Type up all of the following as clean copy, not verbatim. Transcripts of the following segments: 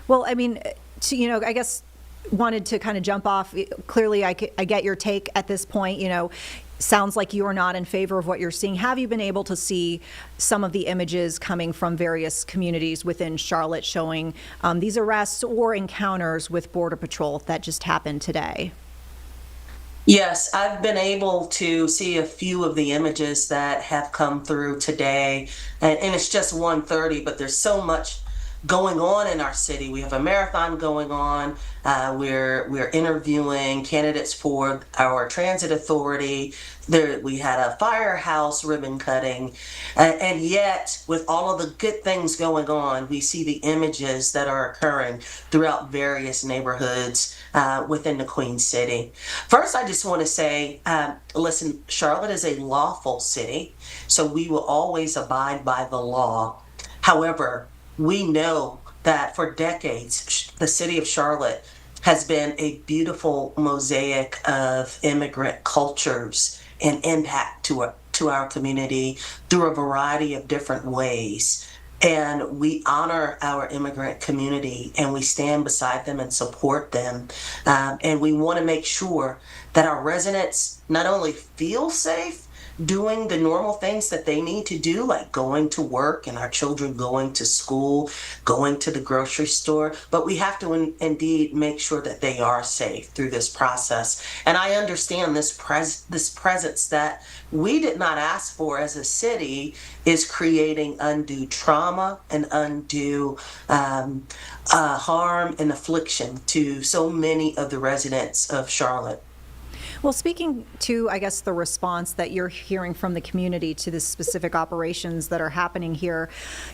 Well, I mean, I guess wanted to kind of jump off. Clearly, I get your take at this point. Sounds like you are not in favor of what you're seeing. Have you been able to see some of the images coming from various communities within Charlotte showing these arrests or encounters with Border Patrol that just happened today? Yes, I've been able to see a few of the images that have come through today, and it's just 1:30, but there's so much going on in our city. We have a marathon going on. We're interviewing candidates for our transit authority. There, we had a firehouse ribbon cutting, and yet with all of the good things going on, we see the images that are occurring throughout various neighborhoods within the Queen City. First, I just want to say, listen, Charlotte is a lawful city, so we will always abide by the law. However, we know that for decades, the city of Charlotte has been a beautiful mosaic of immigrant cultures and impact to our community through a variety of different ways. And we honor our immigrant community and we stand beside them and support them. And we want to make sure that our residents not only feel safe, doing the normal things that they need to do, like going to work and our children going to school, going to the grocery store, but we have to indeed make sure that they are safe through this process. And I understand this presence that we did not ask for as a city is creating undue trauma and undue harm and affliction to so many of the residents of Charlotte. Well, speaking to, I guess, the response that you're hearing from the community to the specific operations that are happening here,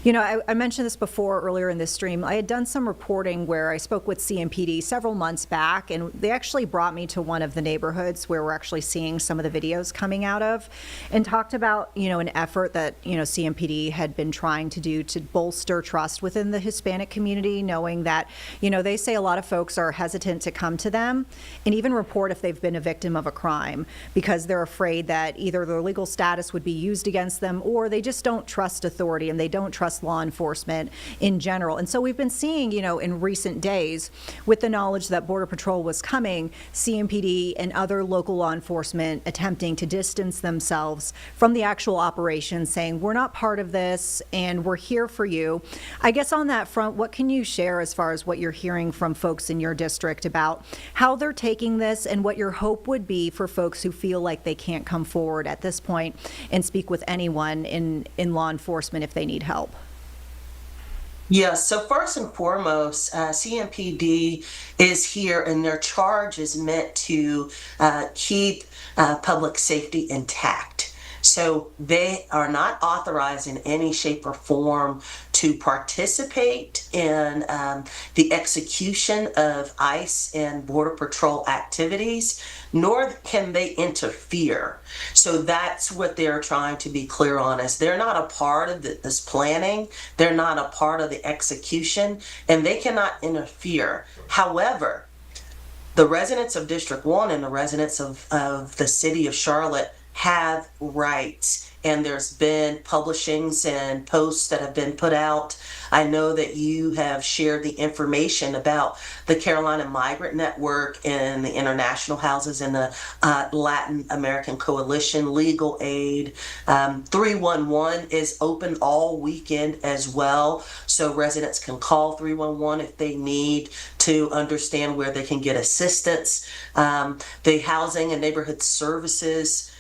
I mentioned this before earlier in this stream. I had done some reporting where I spoke with CMPD several months back, and they actually brought me to one of the neighborhoods where we're actually seeing some of the videos coming out of, and talked about, an effort that, CMPD had been trying to do to bolster trust within the Hispanic community, knowing that, they say a lot of folks are hesitant to come to them and even report if they've been a victim of a crime because they're afraid that either their legal status would be used against them or they just don't trust authority and they don't trust law enforcement in general. And so we've been seeing, in recent days, with the knowledge that Border Patrol was coming, CMPD and other local law enforcement attempting to distance themselves from the actual operation, saying, we're not part of this and we're here for you. I guess on that front, what can you share as far as what you're hearing from folks in your district about how they're taking this and what your hope would be for folks who feel like they can't come forward at this point and speak with anyone in law enforcement if they need help? Yes, so first and foremost, CMPD is here and their charge is meant to keep public safety intact. So they are not authorized in any shape or form to participate in the execution of ICE and Border Patrol activities, nor can they interfere. So that's what they're trying to be clear on, is they're not a part of this planning, they're not a part of the execution, and they cannot interfere. However, the residents of District 1 and the residents of the city of Charlotte have rights, and there's been publishings and posts that have been put out. I know that you have shared the information about the Carolina Migrant Network and the International Houses and the Latin American Coalition, Legal Aid. 311 is open all weekend as well, so residents can call 311 if they need to understand where they can get assistance. The Housing and Neighborhood Services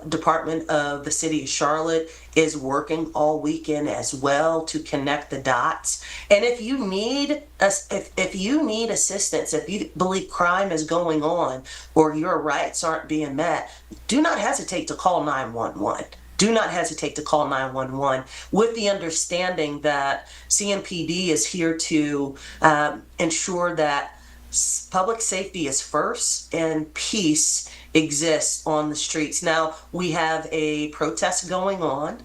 Department of the City of Charlotte is working all weekend as well to connect the dots. And if you need if you need assistance, if you believe crime is going on or your rights aren't being met, do not hesitate to call 911. Do not hesitate to call 911 with the understanding that CMPD is here to ensure that public safety is first and peace exists on the streets. Now, we have a protest going on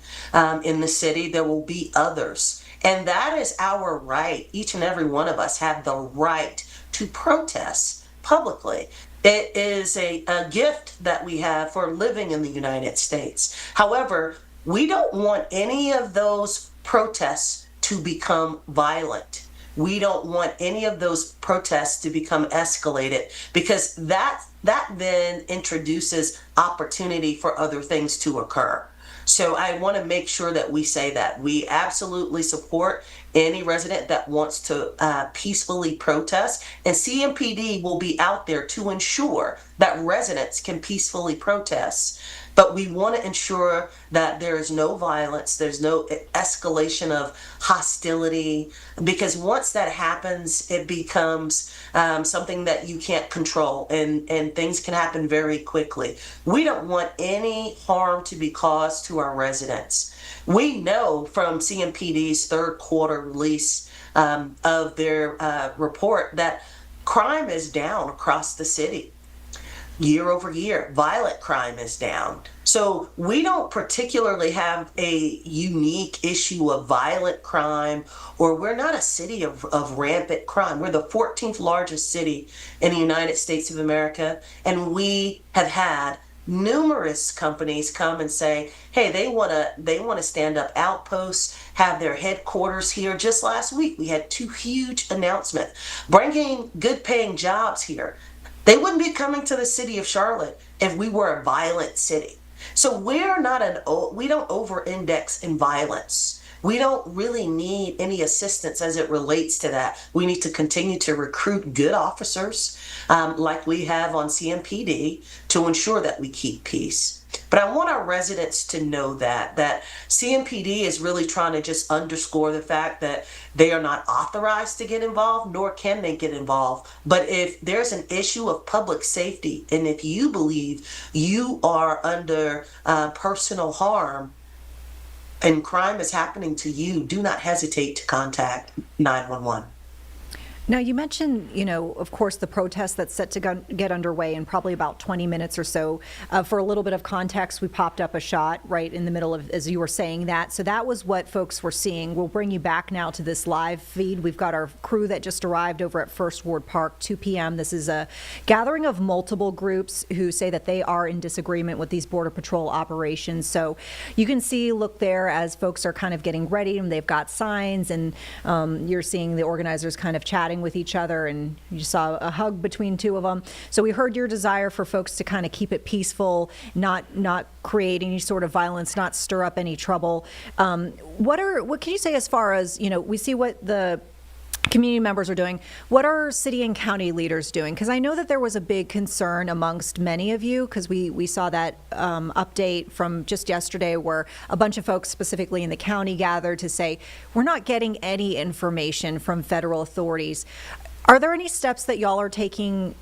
in the city. There will be others. And that is our right. Each and every one of us have the right to protest publicly. It is a gift that we have for living in the United States. However, we don't want any of those protests to become violent. we don't want any of those protests to become escalated, because that then introduces opportunity for other things to occur. So I want to make sure that we say that we absolutely support any resident that wants to peacefully protest, and CMPD will be out there to ensure that residents can peacefully protest. But we want to ensure that there is no violence, there's no escalation of hostility, because once that happens, it becomes something that you can't control, and things can happen very quickly. We don't want any harm to be caused to our residents. We know from CMPD's third quarter release of their report that crime is down across the city. Year over year, violent crime is down. So we don't particularly have a unique issue of violent crime, or we're not a city of rampant crime. We're the 14th largest city in the United States of America, and we have had numerous companies come and say, hey, they want to stand up outposts, have their headquarters here. Just last week, we had 2 huge announcements bringing good paying jobs here. They wouldn't be coming to the city of Charlotte if we were a violent city. So we don't over-index in violence. We don't really need any assistance as it relates to that. We need to continue to recruit good officers, like we have on CMPD, to ensure that we keep peace. But I want our residents to know that CMPD is really trying to just underscore the fact that they are not authorized to get involved, nor can they get involved. But if there's an issue of public safety, and if you believe you are under personal harm and crime is happening to you, do not hesitate to contact 911. Now, you mentioned, of course, the protest that's set to get underway in probably about 20 minutes or so. For a little bit of context, we popped up a shot right in the middle of, as you were saying that. So that was what folks were seeing. We'll bring you back now to this live feed. We've got our crew that just arrived over at First Ward Park, 2 p.m. This is a gathering of multiple groups who say that they are in disagreement with these Border Patrol operations. So you can see, look there, as folks are kind of getting ready, and they've got signs, and you're seeing the organizers kind of chatting with each other, and you saw a hug between 2 of them. So we heard your desire for folks to kind of keep it peaceful, not create any sort of violence, not stir up any trouble. What can you say as far as, we see what the community members are doing. What are city and county leaders doing? Because I know that there was a big concern amongst many of you, because we saw that update from just yesterday where a bunch of folks specifically in the county gathered to say, we're not getting any information from federal authorities. Are there any steps that y'all are taking,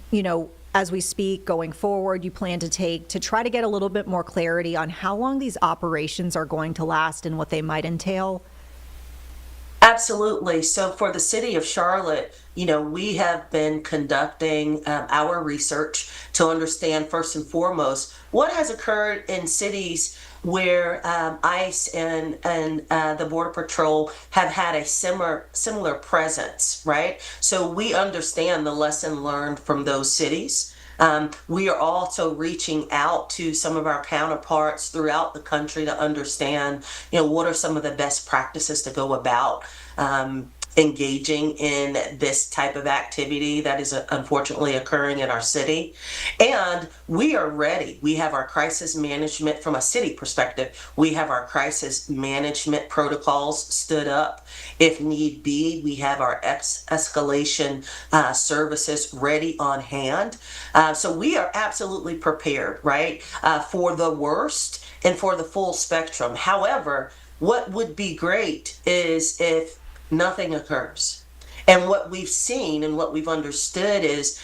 as we speak, going forward, you plan to take to try to get a little bit more clarity on how long these operations are going to last and what they might entail? Absolutely. So for the city of Charlotte, we have been conducting our research to understand, first and foremost, what has occurred in cities where ICE and the Border Patrol have had a similar presence, right? So we understand the lesson learned from those cities. We are also reaching out to some of our counterparts throughout the country to understand, what are some of the best practices to go about engaging in this type of activity that is unfortunately occurring in our city. And we are ready. We have our crisis management from a city perspective. We have our crisis management protocols stood up. If need be, we have our escalation services ready on hand. So we are absolutely prepared, right, for the worst and for the full spectrum. However, what would be great is if nothing occurs. And what we've seen and what we've understood is,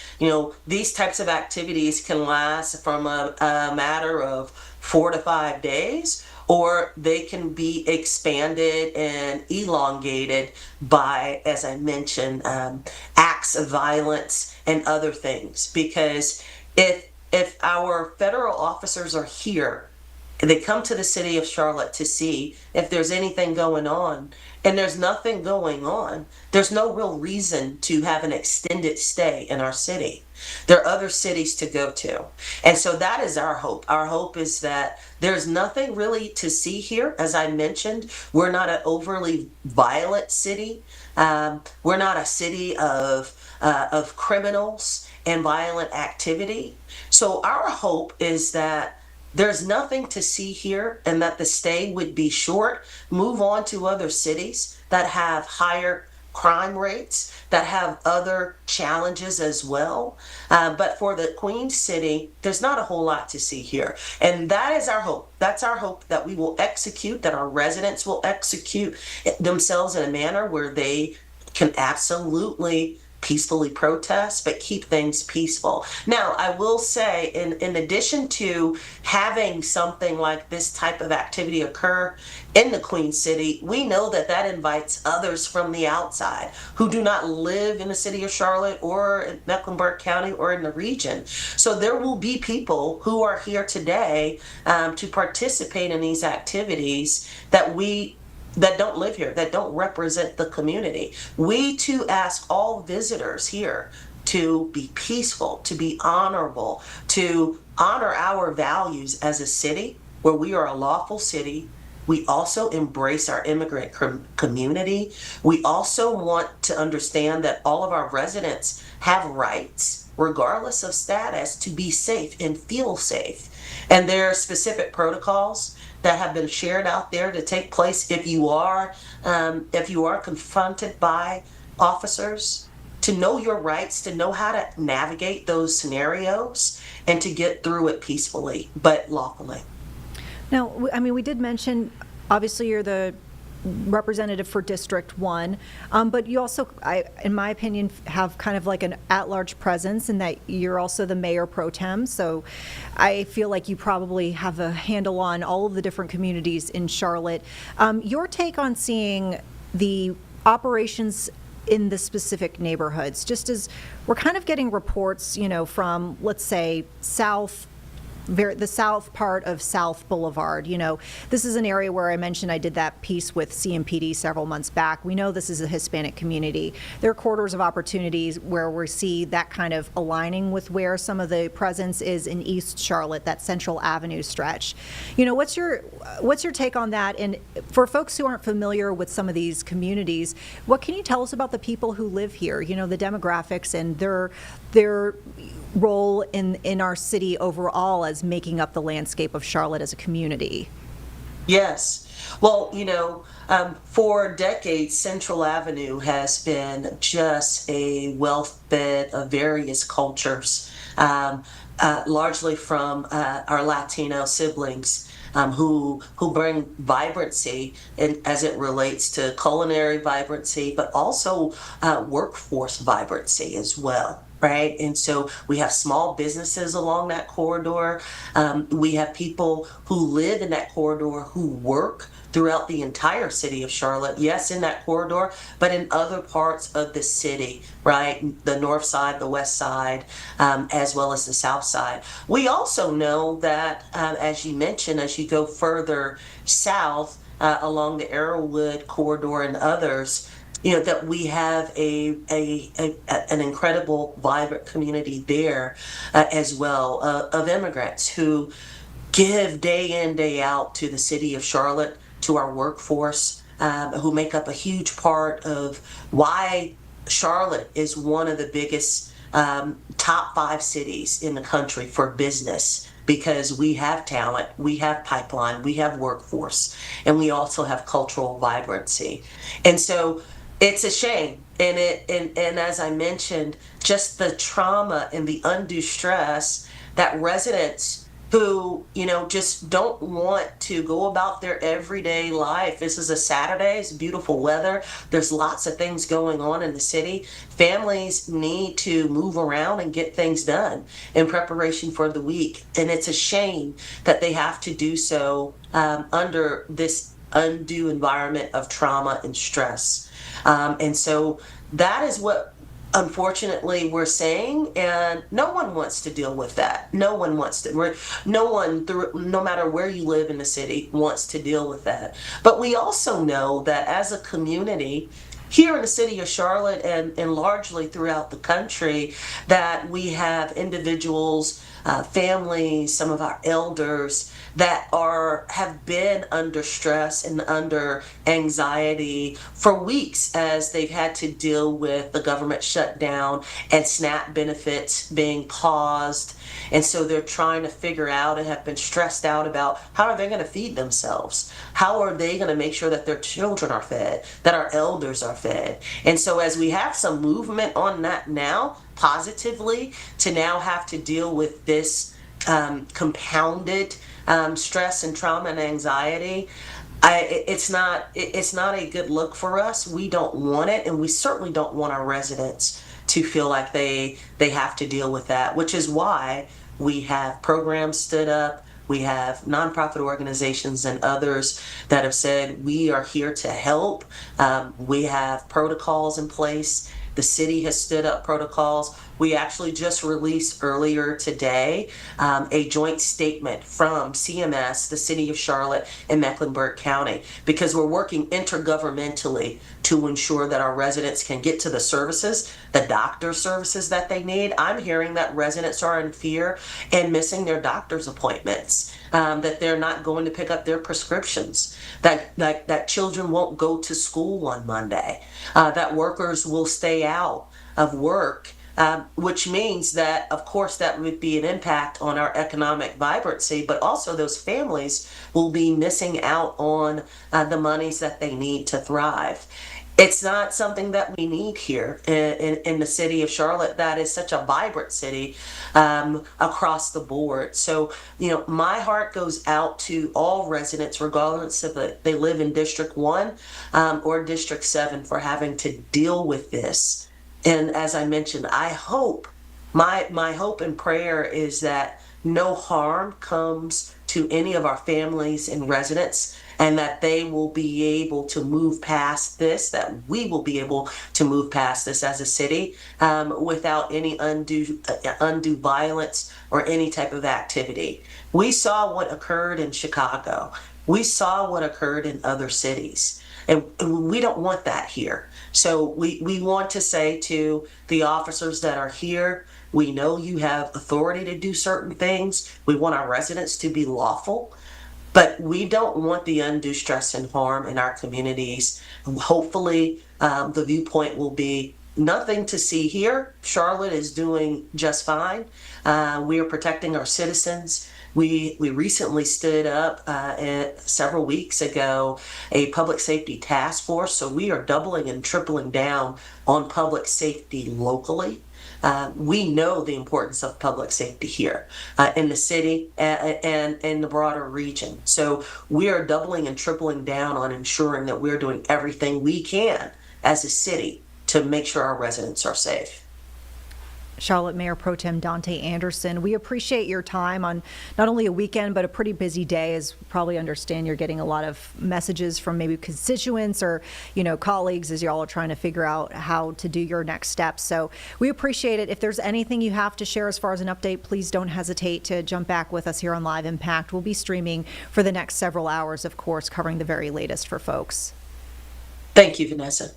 these types of activities can last from a matter of 4 to 5 days, or they can be expanded and elongated by, as I mentioned, acts of violence and other things. Because if our federal officers are here They come to the city of Charlotte to see if there's anything going on. And there's nothing going on. There's no real reason to have an extended stay in our city. There are other cities to go to. And so that is our hope. Our hope is that there's nothing really to see here. As I mentioned, we're not an overly violent city. We're not a city of criminals and violent activity. So our hope is that there's nothing to see here and that the stay would be short. Move on to other cities that have higher crime rates, that have other challenges as well. But for the Queen City, there's not a whole lot to see here. And that is our hope. That's our hope, that we will execute, that our residents will execute themselves in a manner where they can absolutely peacefully protest, but keep things peaceful. Now, I will say, in addition to having something like this type of activity occur in the Queen City, we know that that invites others from the outside who do not live in the city of Charlotte or in Mecklenburg County or in the region. So there will be people who are here today to participate in these activities that don't live here, that don't represent the community. We too ask all visitors here to be peaceful, to be honorable, to honor our values as a city where we are a lawful city. We also embrace our immigrant community. We also want to understand that all of our residents have rights, regardless of status, to be safe and feel safe. And there are specific protocols that have been shared out there to take place if you are confronted by officers, to know your rights, to know how to navigate those scenarios, and to get through it peacefully but lawfully. Now, I mean, we did mention, obviously, you're the representative for District 1, but you also, in my opinion, have kind of like an at-large presence in that you're also the mayor pro tem, so I feel like you probably have a handle on all of the different communities in Charlotte. Your take on seeing the operations in the specific neighborhoods, just as we're kind of getting reports, from, let's say, the south part of South Boulevard. This is an area where I mentioned I did that piece with CMPD several months back. We know this is a Hispanic community. There are corridors of opportunities where we see that kind of aligning with where some of the presence is in East Charlotte, that Central Avenue stretch. What's your take on that? And for folks who aren't familiar with some of these communities, what can you tell us about the people who live here? The demographics and their role in our city overall as making up the landscape of Charlotte as a community? Yes. Well, for decades, Central Avenue has been just a wealth bed of various cultures, largely from our Latino siblings. Who bring vibrancy as it relates to culinary vibrancy, but also workforce vibrancy as well. Right. And so we have small businesses along that corridor. We have people who live in that corridor who work throughout the entire city of Charlotte. Yes, in that corridor, but in other parts of the city, right? The north side, the west side, as well as the south side. We also know that, as you mentioned, as you go further south along the Arrowwood corridor and others, that we have an incredible, vibrant community there as well of immigrants who give day in, day out to the city of Charlotte, to our workforce, who make up a huge part of why Charlotte is one of the biggest top 5 cities in the country for business. Because we have talent, we have pipeline, we have workforce, and we also have cultural vibrancy. And so it's a shame. And as I mentioned, just the trauma and the undue stress that residents who, just don't want to go about their everyday life. This is a Saturday, it's beautiful weather. There's lots of things going on in the city. Families need to move around and get things done in preparation for the week. And it's a shame that they have to do so under this undue environment of trauma and stress. And so that is what unfortunately we're saying, and no one wants to deal with that. No one wants to. No one, no matter where you live in the city, wants to deal with that. But we also know that as a community, here in the city of Charlotte and largely throughout the country, that we have individuals, families, some of our elders that have been under stress and under anxiety for weeks as they've had to deal with the government shutdown and SNAP benefits being paused. And so they're trying to figure out and have been stressed out about how are they going to feed themselves? How are they going to make sure that their children are fed, that our elders are fed? And so as we have some movement on that now, positively, to now have to deal with this compounded stress and trauma and anxiety, it's not a good look for us. We don't want it, and we certainly don't want our residents to feel like they have to deal with that, which is why we have programs stood up. We have nonprofit organizations and others that have said we are here to help. We have protocols in place. The city has stood up protocols. We actually just released earlier today a joint statement from CMS, the City of Charlotte, and Mecklenburg County, because we're working intergovernmentally to ensure that our residents can get to the services, the doctor services that they need. I'm hearing that residents are in fear and missing their doctor's appointments, that they're not going to pick up their prescriptions, that children won't go to school on Monday, that workers will stay out of work, which means that, of course, that would be an impact on our economic vibrancy, but also those families will be missing out on the monies that they need to thrive. It's not something that we need here in the city of Charlotte that is such a vibrant city across the board. So, my heart goes out to all residents, regardless if they live in District 1 or District 7, for having to deal with this. And as I mentioned, I hope, my hope and prayer is that no harm comes to any of our families and residents, and that they will be able to move past this, that we will be able to move past this as a city without any undue violence or any type of activity. We saw what occurred in Chicago. We saw what occurred in other cities. And we don't want that here. So we want to say to the officers that are here, we know you have authority to do certain things. We want our residents to be lawful, but we don't want the undue stress and harm in our communities. Hopefully, the viewpoint will be nothing to see here. Charlotte is doing just fine. We are protecting our citizens. We recently stood up several weeks ago a public safety task force, so we are doubling and tripling down on public safety locally. We know the importance of public safety here in the city and in the broader region. So we are doubling and tripling down on ensuring that we're doing everything we can as a city to make sure our residents are safe. Charlotte Mayor Pro Tem Danté Anderson, we appreciate your time on not only a weekend, but a pretty busy day. As you probably understand, you're getting a lot of messages from maybe constituents or, colleagues as y'all are trying to figure out how to do your next steps. So we appreciate it. If there's anything you have to share as far as an update, please don't hesitate to jump back with us here on Live Impact. We'll be streaming for the next several hours, of course, covering the very latest for folks. Thank you, Vanessa.